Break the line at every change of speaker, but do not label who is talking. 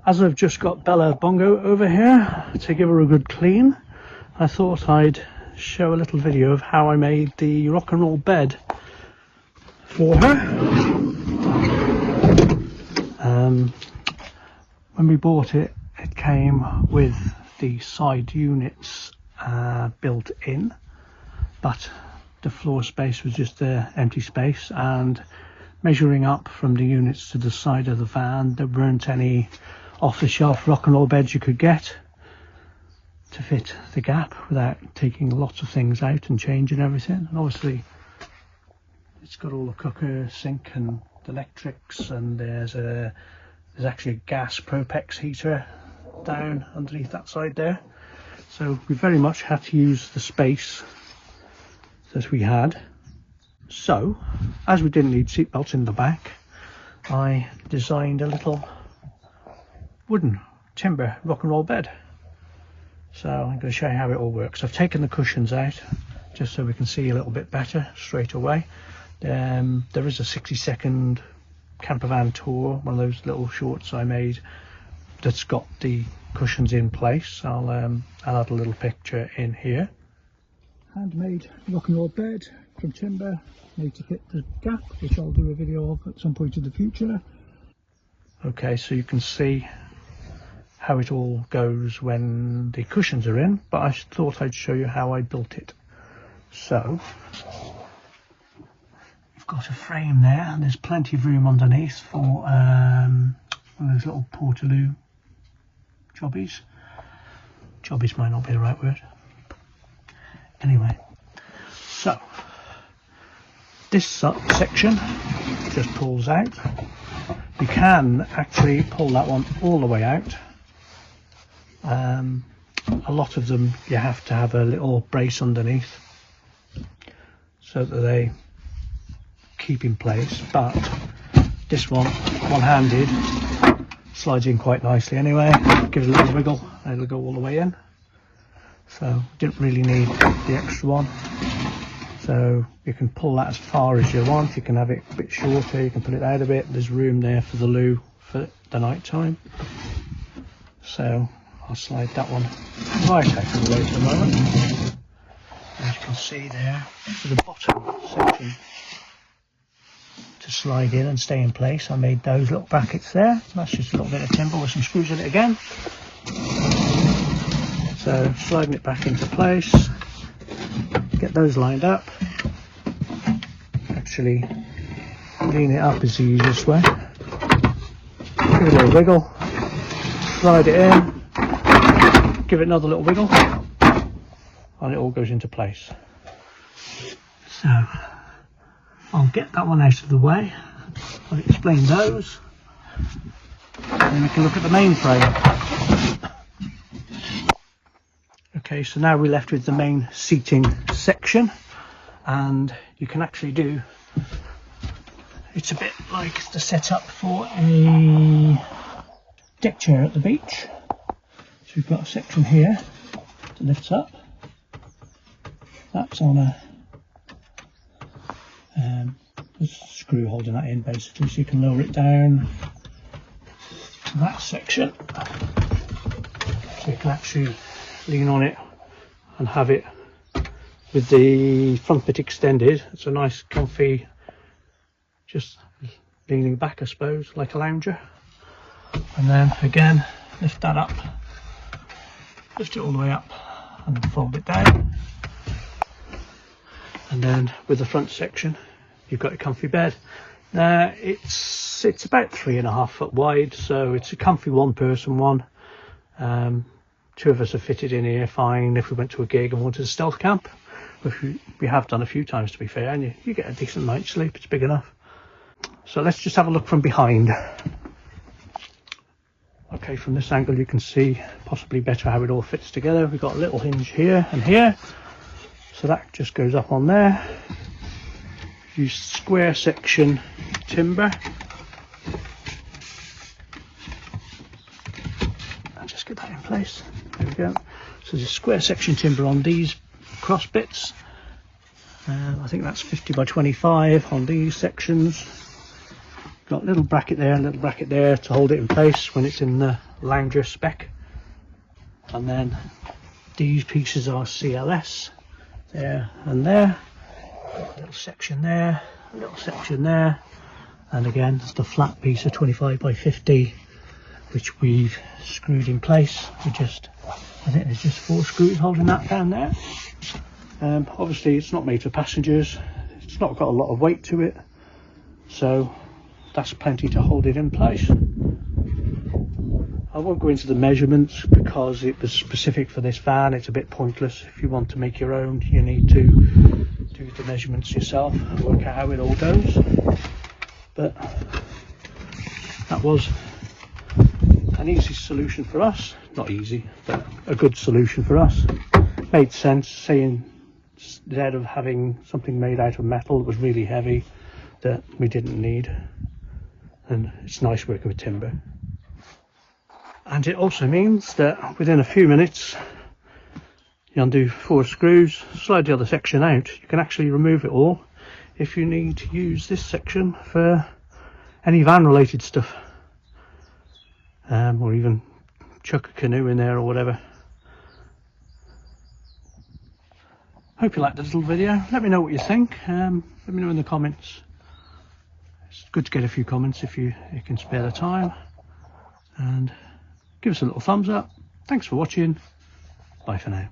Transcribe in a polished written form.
As I've just got Bella Bongo over here to give her a good clean, I thought I'd show a little video of how I made the rock and roll bed for her. When we bought it, it came with the side units built in, but the floor space was just empty space, and measuring up from the units to the side of the van, there weren't any off-the-shelf rock and roll beds you could get to fit the gap without taking lots of things out and changing everything. And obviously it's got all the cooker, sink and the electrics, and there's actually a gas Propex heater down underneath that side there. So we very much had to use the space that we had. So as we didn't need seat belts in the back, I designed a little wooden timber rock and roll bed. So I'm going to show you how it all works. I've taken the cushions out just so we can see a little bit better straight away. There is a 60-second campervan tour, one of those little shorts I made that's got the cushions in place. I'll add a little picture in here. Handmade rock and roll bed from timber, made to fit the gap, which I'll do a video of at some point in the future. Okay, so you can see how it all goes when the cushions are in, but I thought I'd show you how I built it. So we've got a frame there, and there's plenty of room underneath for one of those little portaloo jobbies. Jobbies might not be the right word. Anyway, so this section just pulls out. You can actually pull that one all the way out. A lot of them you have to have a little brace underneath so that they keep in place, but this one-handed slides in quite nicely anyway. Give it a little wiggle and it'll go all the way in. So didn't really need the extra one. So you can pull that as far as you want. You can have it a bit shorter, you can put it out a bit. There's room there for the loo for the night time. So I'll slide that one right out of the way for a moment. As you can see there, for the bottom section to slide in and stay in place, I made those little brackets there. That's just a little bit of timber with some screws in it again. So sliding it back into place, get those lined up. Actually lean it up is the easiest way. Give it a little wiggle, slide it in, give it another little wiggle, and it all goes into place. So I'll get that one out of the way. I'll explain those, and then we can look at the main frame. Okay, so now we're left with the main seating section, and you can actually do, it's a bit like the setup for a deck chair at the beach. So we've got a section here that lifts up. That's on a there's a screw holding that in basically, so you can lower it down to that section. So you can actually lean on it and have it with the front bit extended. It's a nice comfy, just leaning back I suppose, like a lounger. And then again lift that up, lift it all the way up and fold it down, and then with the front section you've got a comfy bed. Now it's about 3.5 foot wide, so it's a comfy one person one. Two of us are fitted in here fine if we went to a gig and wanted a stealth camp, which we have done a few times to be fair, and you get a decent night's sleep. It's big enough. So let's just have a look from behind. Okay, from this angle you can see possibly better how it all fits together. We've got a little hinge here and here, so that just goes up on there. Use square section timber. And just get that in place. There we go. So there's a square section timber on these cross bits. I think that's 50 by 25 on these sections. got a little bracket there and a little bracket there to hold it in place when it's in the lounger spec. And then these pieces are CLS there and there, a little section there, a little section there, and again the flat piece of 25 by 50 which we've screwed in place. I think there's just 4 screws holding that down there. Obviously it's not made for passengers, it's not got a lot of weight to it, so that's plenty to hold it in place. I won't go into the measurements because it was specific for this van. It's a bit pointless. If you want to make your own, you need to do the measurements yourself and work out how it all goes. But that was an easy solution for us. Not easy, but a good solution for us. Made sense, saying instead of having something made out of metal that was really heavy that we didn't need. And it's nice working with timber. And it also means that within a few minutes you undo 4 screws, slide the other section out. You can actually remove it all if you need to use this section for any van related stuff, or even chuck a canoe in there or whatever. Hope you liked this little video. Let me know what you think. Let me know in the comments. It's good to get a few comments if you can spare the time, and give us a little thumbs up. Thanks for watching. Bye for now.